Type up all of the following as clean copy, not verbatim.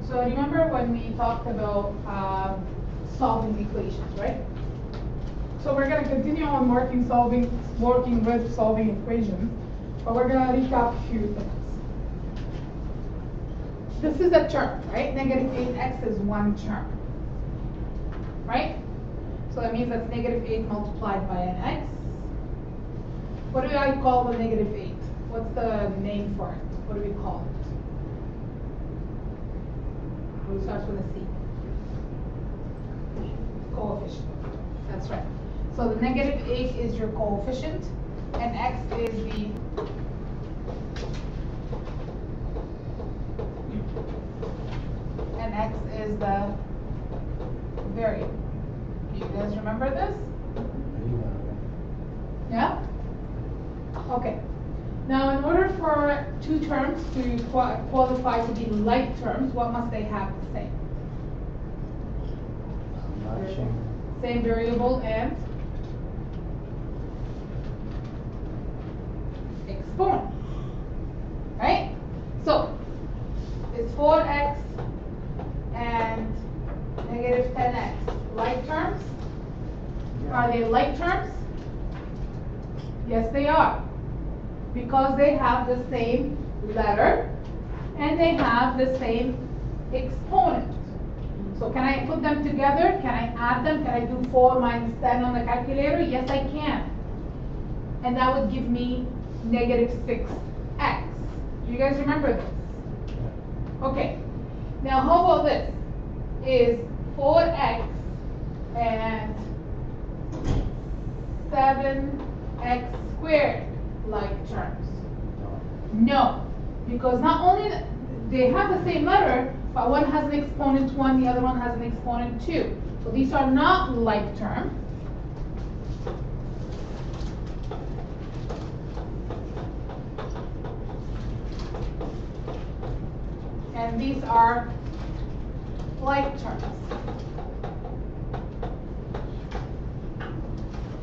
So remember when we talked about solving equations, right? So we're going to continue on working with solving equations, but we're going to recap a few things. This is a term, right? Negative 8x is one term, right? So that means that's negative 8 multiplied by an x. What do I call the negative 8? What's the name for it? What do we call it? It starts with a C. Coefficient. That's right. So the negative 8 is your coefficient, and x is the variable. Do you guys remember this? Yeah? Okay. Now, in order for two terms to qualify to be like terms, what must they have the same? Same variable and exponent. Right? So, is 4x and negative 10x like terms? Are they like terms? Yes, they are. Because they have the same letter and they have the same exponent. So can I put them together? Can I add them? Can I do 4 minus 10 on the calculator? Yes, I can. And that would give me negative 6x. Do you guys remember this? Okay. Now how about this? Is 4x and 7x squared like terms? No, because not only they have the same letter, but one has an exponent 1, the other one has an exponent 2. So these are not like terms. And these are like terms.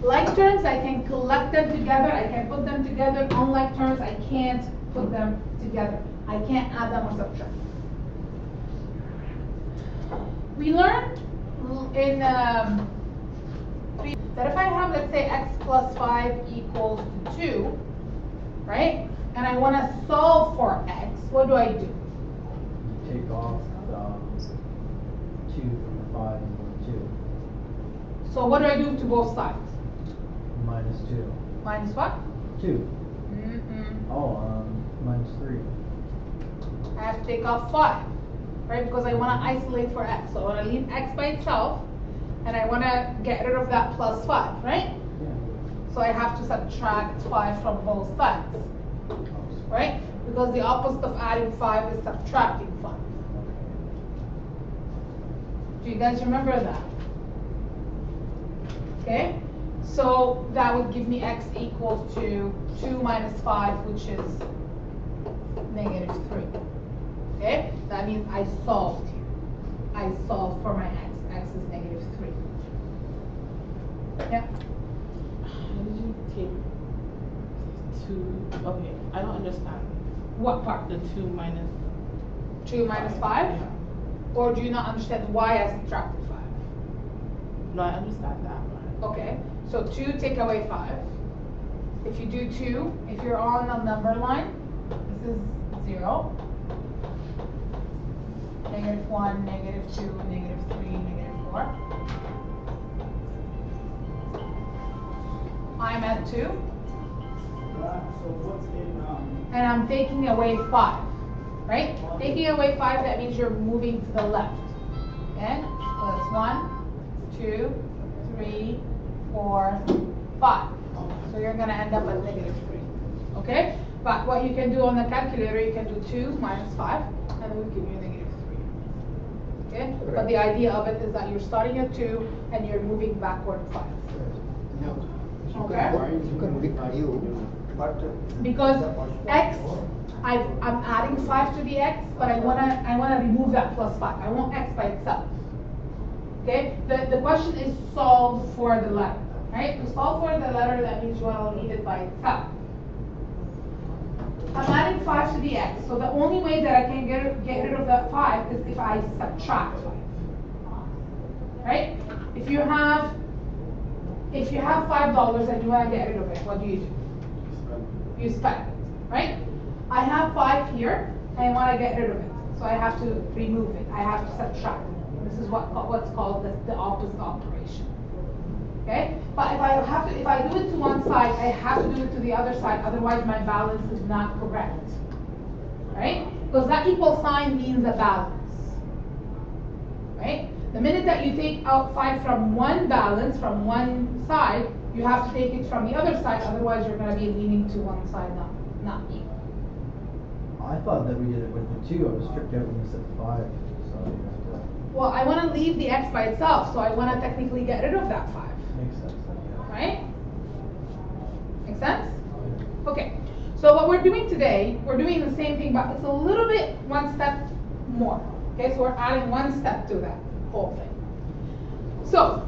Like terms, I can collect them together, I can put them together. Unlike terms, I can't put them together. I can't add them or subtract. We learned in that if I have, let's say, x plus 5 equals to 2, right? And I want to solve for x, what do I do? Take off 2 from the 5 and the 2. So what do I do to both sides? Minus 2. Minus what? 2. Oh, minus 3. I have to take off 5, right? Because I want to isolate for x. So I want to leave x by itself, and I want to get rid of that plus 5, right? Yeah. So I have to subtract 5 from both sides, right? Because the opposite of adding 5 is subtracting 5. Do you guys remember that? Okay? So that would give me x equals to 2 minus 5, which is negative 3. Okay? That means I solved here. I solved for my x. X is negative 3. Yeah? How did you take 2? Okay, I don't understand. What part? The 2 minus 2 minus 5? Yeah. Or do you not understand why I subtracted 5? No, I understand that one. Okay, so 2 take away 5. If you do 2, if you're on the number line, this is 0. Negative 1, negative 2, negative 3, negative 4. I'm at 2. So what's in And I'm taking away 5, right? Taking away 5, that means you're moving to the left. Okay? So that's 1, 2, 3, 4, 5. So you're going to end up at negative 3. Okay? But what you can do on the calculator, you can do 2 minus 5, and it will give you negative 3. Okay? But the idea of it is that you're starting at 2, and you're moving backward 5. Okay? You can reduce, but Because x, I'm adding 5 to the x, but I wanna remove that plus 5. I want x by itself. Okay? The question is solve for the letter. Right? To solve for the letter, that means you wanna leave it by itself. I'm adding 5 to the x, so the only way that I can get rid of that 5 is if I subtract 5. Right? If you have $5 and you want to get rid of it, what do? You spend it, right? I have 5 here and I want to get rid of it, so I have to remove it. I have to subtract it. This is what's called the opposite operation. Okay? But if I do it to one side, I have to do it to the other side, otherwise my balance is not correct. Right? Because that equal sign means a balance. Right? The minute that you take out 5 from one balance, from one side, you have to take it from the other side, otherwise you're going to be leaning to one side, not equal. I thought that we did it with the 2. I was tricked out when you said 5. So you have to. Well, I want to leave the x by itself, so I want to technically get rid of that 5. Makes sense. Yeah. Right? Make sense? Okay. So what we're doing today, we're doing the same thing, but it's a little bit one step more. Okay, so we're adding one step to that whole thing. So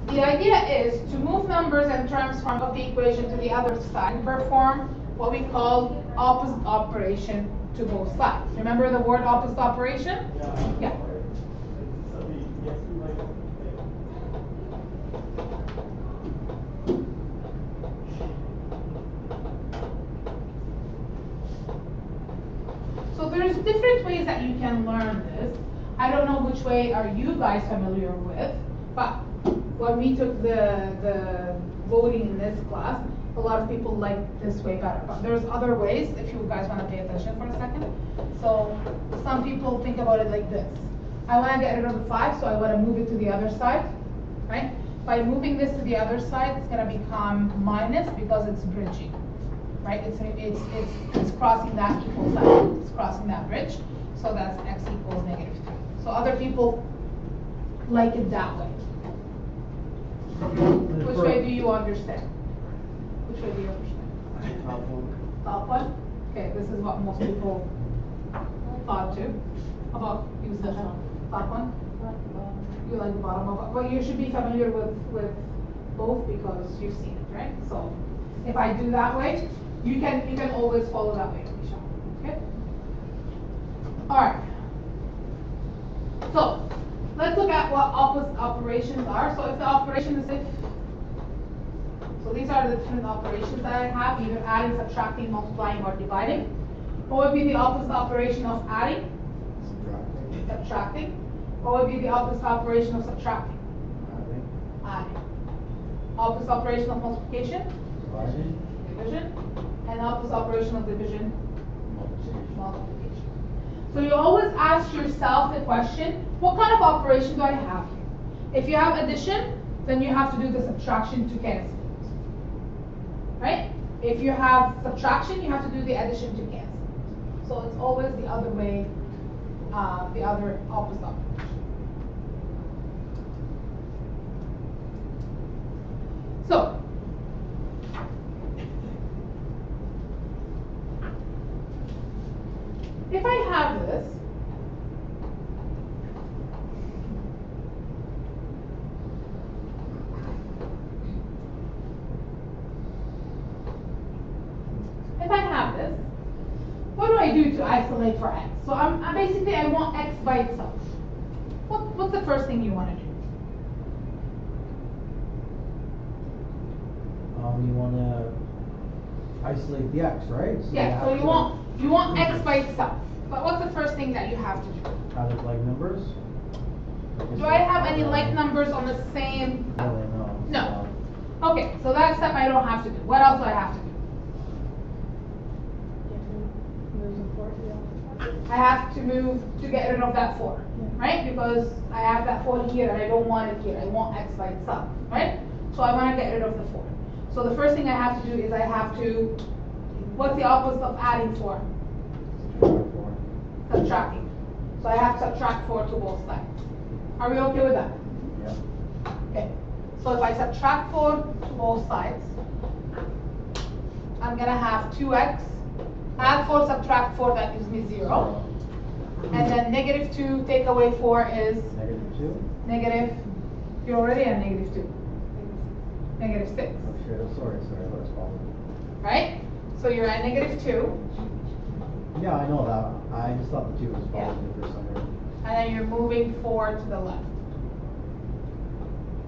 the idea is to move numbers and terms from the equation to the other side and perform what we call opposite operation to both sides. Remember the word opposite operation? Yeah. So there's different ways that you can learn this. I don't know which way are you guys familiar with, but when we took the voting in this class, a lot of people like this way better. But there's other ways if you guys want to pay attention for a second. So some people think about it like this. I want to get rid of the 5, so I want to move it to the other side, right? By moving this to the other side, it's going to become minus because it's bridging, right? It's crossing that equal sign. It's crossing that bridge. So that's x equals -2. So other people like it that way. Which way do you understand? Which way do you understand? Top one? Okay, this is what most people thought too. How about you, Sasha? Top one? You like the bottom of it? Well, you should be familiar with both because you've seen it, right? So if I do that way, you can always follow that way, Misha. Okay? Alright. So let's look at what opposite operations are. So if the operation is if, so these are the different operations that I have, either adding, subtracting, multiplying, or dividing. What would be the opposite operation of adding? Subtracting. What would be the opposite operation of subtracting? Adding. Opposite operation of multiplication? Division. And opposite operation of division? Multiplication. So you always ask yourself the question, what kind of operation do I have here? If you have addition, then you have to do the subtraction to cancel it. Right? If you have subtraction, you have to do the addition to cancel it. So it's always the other way, the other opposite operation. So, if I have this, what do I do to isolate for x? So I'm basically, I want x by itself. What's the first thing you want to do? You want to isolate the x, right? So Yeah, so you want x by itself. But what's the first thing that you have to do? Add it like numbers? Do I have any like numbers on the same? Really, no. No. Okay, so that step I don't have to do. What else do I have to do? I have to move to get rid of that 4, right? Because I have that 4 here and I don't want it here. I want x by itself, right? So I want to get rid of the 4. So the first thing I have to do is I have to, what's the opposite of adding 4? Subtracting. So I have to subtract 4 to both sides. Are we okay with that? Yeah. Okay. So if I subtract 4 to both sides, I'm going to have 2x. Add 4, subtract 4, that gives me 0. And then -2 take away 4 is? -2? Negative, you're already at -2. -6. Oh, shit. Sorry. Let's follow. Right? So you're at -2, Yeah, I know that. I just thought the 2 was Yeah. positive for some reason. and then you're moving 4 to the left.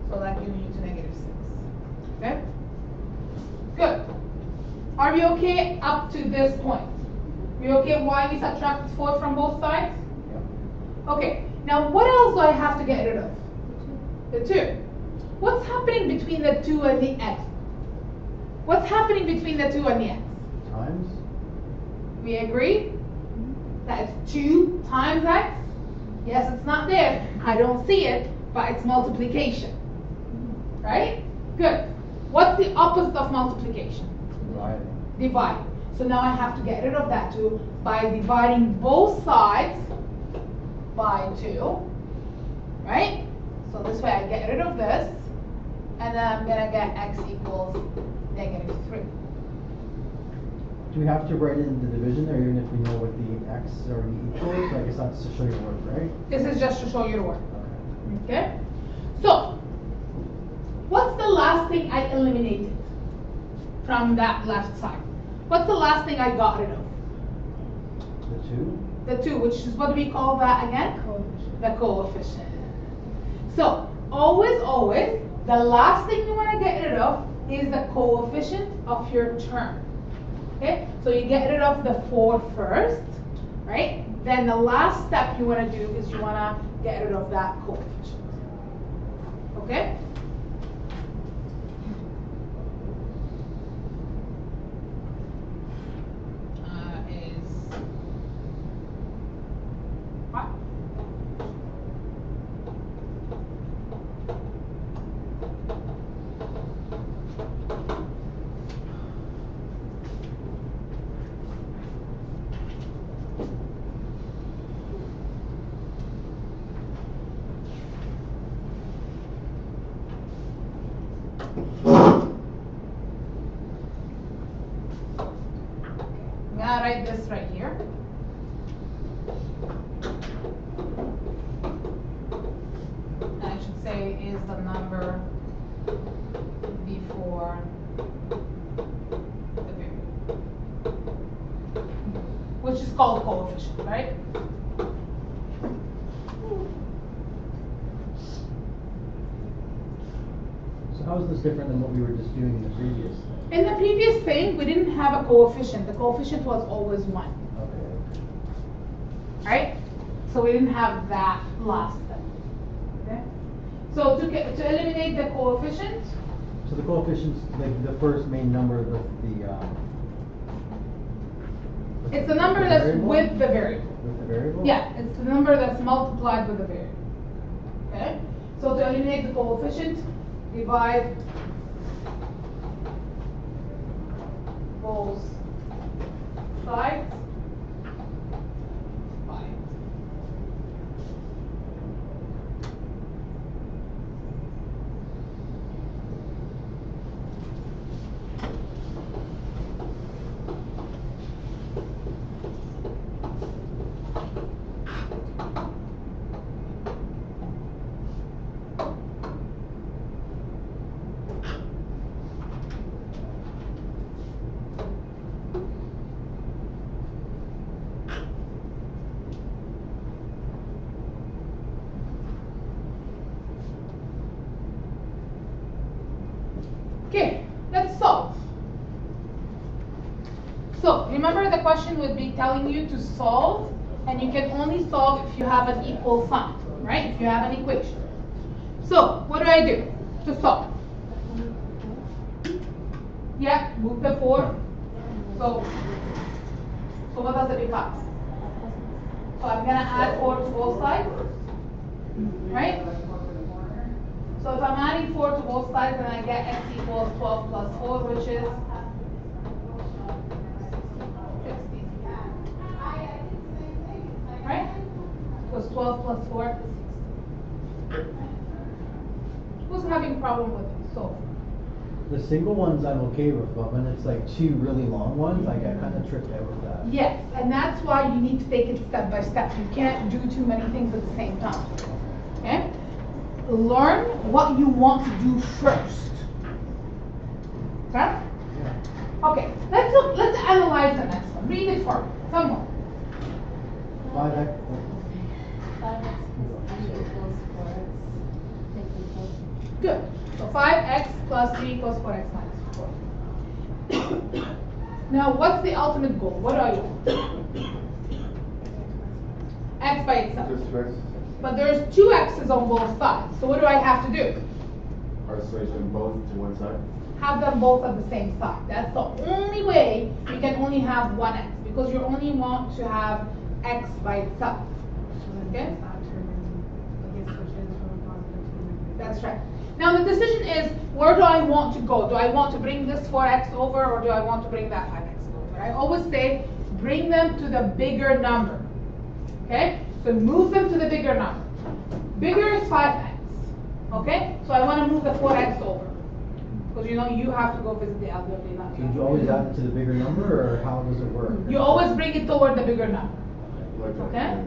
So that gives you to -6. Okay? Good. Are we okay up to this point? We okay why we subtracted 4 from both sides? Yeah. Okay, now what else do I have to get rid of? The 2. What's happening between the 2 and the x? What's happening between the 2 and the x? Times? We agree? That it's 2 times x? Yes, it's not there. I don't see it, but it's multiplication. Right? Good. What's the opposite of multiplication? Dividing. Divide. So now I have to get rid of that 2 by dividing both sides by 2. Right? So this way I get rid of this, and then I'm gonna get x equals -3. Do we have to write in the division there even if we know what the x already equals? So I guess that's to show you work, right? This is just to show you the work. Okay. Okay? So, what's the last thing I eliminated from that left side? What's the last thing I got rid of? The 2? The 2, which is, what do we call that again? The coefficient. So, always, the last thing you want to get rid of is the coefficient of your term. Okay? So you get rid of the 4 first, right? Then the last step you want to do is you want to get rid of that coefficient. Okay? Is what? I'm gonna write this right here. And I should say is the number before the variable, which is called coefficient, right? So how is this different than what we were just doing in the previous thing? In the previous thing, we didn't have a coefficient. The coefficient was always 1. Okay. Right? So we didn't have that last step. Okay? So to eliminate the coefficient, So the coefficient's like the first main number of the it's the number that's variable? with the variable. With the variable? Yeah, it's the number that's multiplied with the variable. Okay? So to eliminate the coefficient, divide both sides by it. Okay, let's solve. So remember the question would be telling you to solve, and you can only solve if you have an equal sign, right? If you have an equation. So what do I do to solve? Yeah, move the 4. So what does it become? So I'm gonna add 4 to both sides, right? So if I'm adding 4 to both sides, then I get x equals 12 plus 4, which is 16. Right? Because 12 plus 4 is 16. Who's having problem with it? So, The single ones I'm okay with, but when it's like 2 really long ones, I get kind of tripped out with that. yes, and that's why you need to take it step by step. You can't do too many things at the same time. Okay? Learn what you want to do first. Okay? Yeah. Okay, let's analyze the next one. Read it for me. Someone. 5x. 5x plus 3 equals 4x. Take equals. Good. So 5x plus 3 equals 4x minus 4. Now, what's the ultimate goal? What do I want? X by itself. Just fix But there's two x's on both sides. So what do I have to do? isolation both to one side. Have them both at the same side. That's the only way you can only have one x, because you only want to have x by itself. Okay? That's right. Now the decision is, where do I want to go? Do I want to bring this 4x over, or do I want to bring that 5x over? I always say, bring them to the bigger number. Okay? So move them to the bigger number. Bigger is 5x. Okay? So I want to move the 4x over. Because you know you have to go visit the elderly. Not So you always add it to the bigger number, or how does it work? You always bring it toward the bigger number. Like Okay?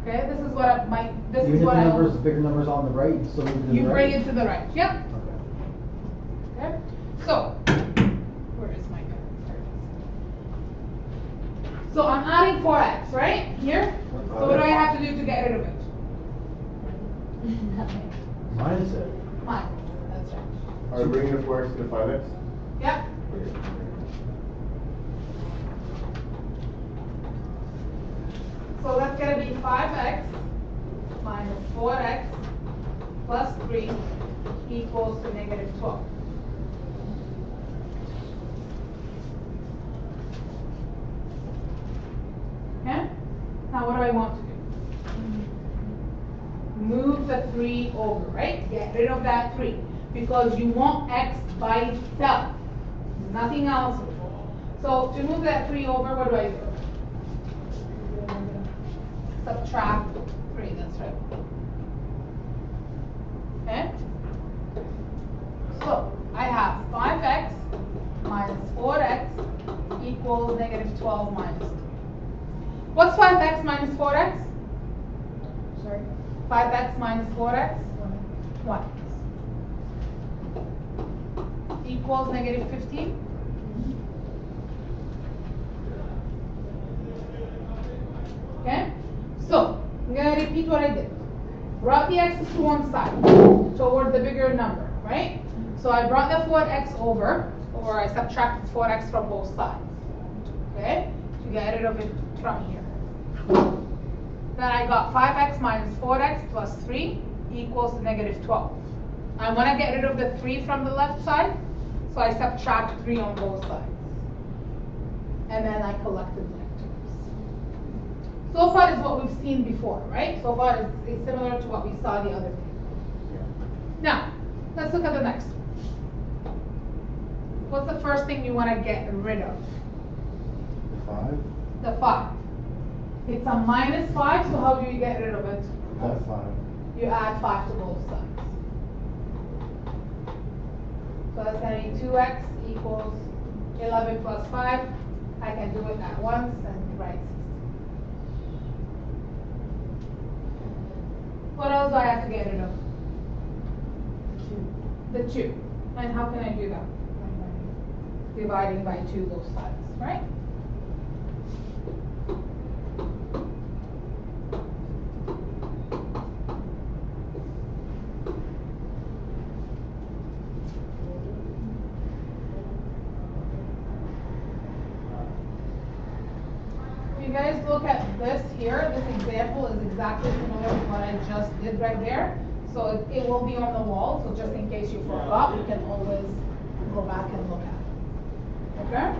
Okay, this is what this Even is if what the I number's, always, the bigger number's on the right, you still move it to the you right? bring it to the right. Yep. Okay. Okay. So, where is my pen? There it is. So I'm adding 4x, right? Here. So what do I have to do to get rid of it? Minus it. Minus. That's right. Are we bringing the 4x to 5x? Yep. So that's going to be 5x minus 4x plus 3 equals to negative 12. Okay? Now what do I want to do? Move the 3 over, right? Get rid of that 3. Because you want x by itself. Nothing else. So to move that 3 over, what do I do? Subtract 3, that's right. Okay? So I have 5x minus 4x equals negative 12 minus 3. What's 5x minus 4x? Sorry? 5x minus 4x? 1. Equals negative 15? Okay? So, I'm going to repeat what I did. Brought the x's to one side, toward the bigger number, right? So I brought the 4x over, or I subtracted 4x from both sides. Okay? To get rid of it from here. Then I got 5x minus 4x plus 3 equals to negative 12. I want to get rid of the 3 from the left side, so I subtract 3 on both sides. And then I collected like terms. So far is what we've seen before, right? So far it's similar to what we saw the other day. Now, let's look at the next one. What's the first thing you want to get rid of? 5. The 5. It's a minus 5, so how do you get rid of it? Add 5. You add 5 to both sides. So that's going to be 2x equals 11 plus 5. I can do it at once and write 16. What else do I have to get rid of? The 2. And how can I do that? Dividing by 2 both sides, right? If you guys look at this here, this example is exactly similar to what I just did right there. So it will be on the wall, so just in case you forgot, you can always go back and look at it. Okay?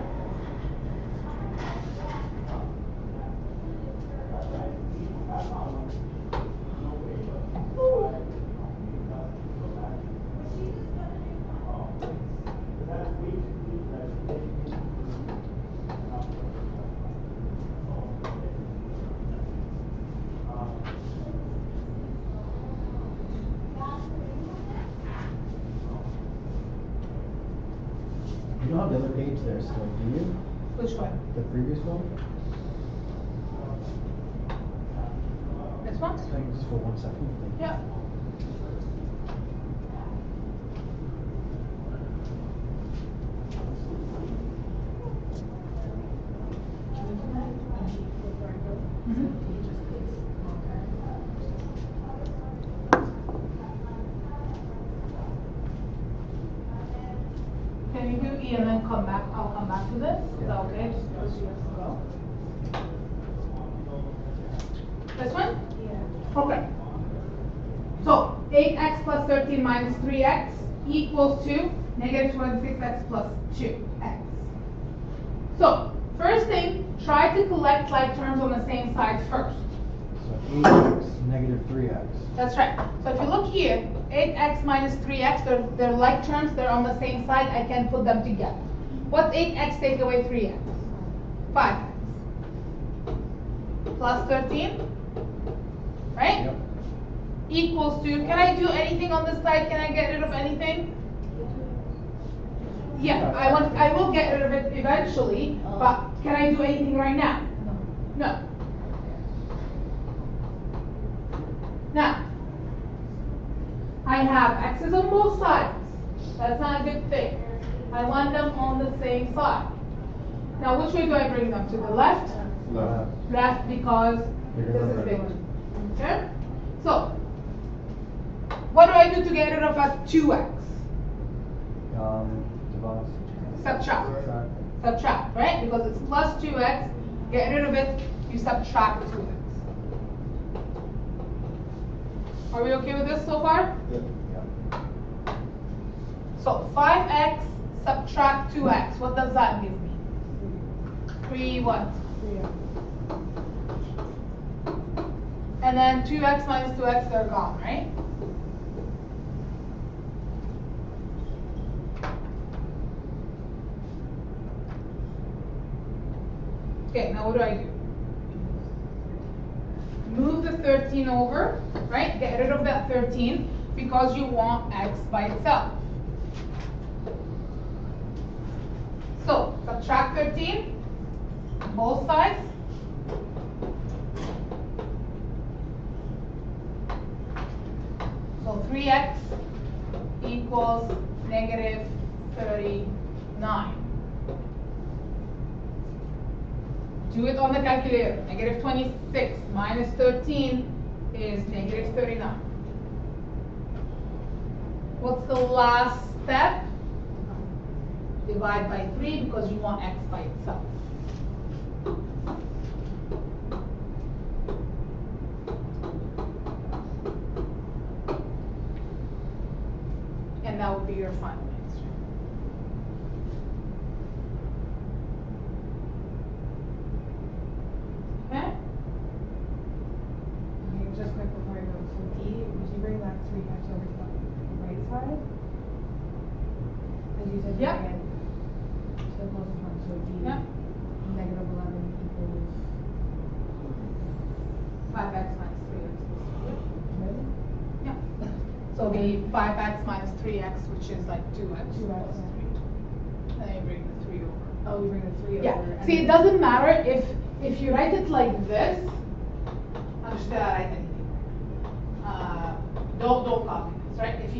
You don't have the other page there still, do you? Which one? The previous one? This one? Thanks for 1 second. Thank you. Yeah. come back, I'll come back to this, is that okay, just because you have to go? This one? Yeah. Okay. So, 8x plus 13 minus 3x equals to negative 26x plus 2x. So, first thing, try to collect like terms on the same side first. So 8x, negative 3x. That's right. So if you look here, 8x minus 3x, they're like terms, they're on the same side, I can put them together. What's 8x take away 3x? 5x. Plus 13, right? Yep. Equals to, can I do anything on this side? Can I get rid of anything? Yeah, I will get rid of it eventually, but can I do anything right now? No. Now, I have x's on both sides. That's not a good thing. I want them on the same side. Now, which way do I bring them? To the left? Left. Left because Bigger this is number. bigger. Okay? So, what do I do to get rid of that 2x? Divide. Subtract. Subtract. Subtract, right? Because it's plus 2x. Get rid of it, you subtract 2x. Are we okay with this so far? Yep. So 5x subtract 2x. What does that give me? 3 what? And then 2x minus 2x, they're gone, right? Okay, now what do? Move the 13 over, right? Get rid of that 13 because you want x by itself. So, subtract 13, both sides. So 3x equals negative 39. Do it on the calculator. Negative 26 minus 13 is negative 39. What's the last step? Divide by 3 because you want x by itself. And that would be your final answer. Okay? Okay, just quick before I go, so D, would you bring that 3x over to the right side? As you said, Yep. again, to the closest one, so D, Yep. negative 11 equals, 5x minus 3x. Really? Yeah. So it'll be 5x minus 3x, which is like 2x 2x. plus 3. And then you bring the 3 over. Oh, we bring the 3 over. Yeah. and See, it then- doesn't matter if you write it like this. Understand I write anything. Don't copy this, right? If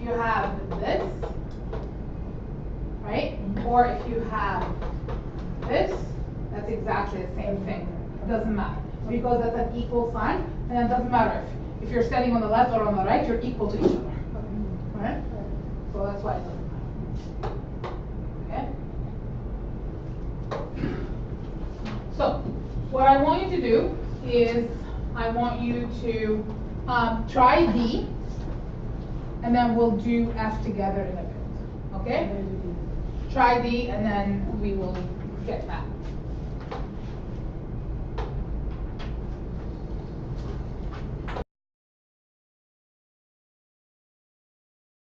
you have this, right? Or if you have this, that's exactly the same thing. It doesn't matter because that's an equal sign, and it doesn't matter if you're standing on the left or on the right, you're equal to each other. Right? So that's why it doesn't matter. Okay? So, what I want you to do is, I want you to try D, and then we'll do F together in a bit. Okay? Try D, and then we will get back.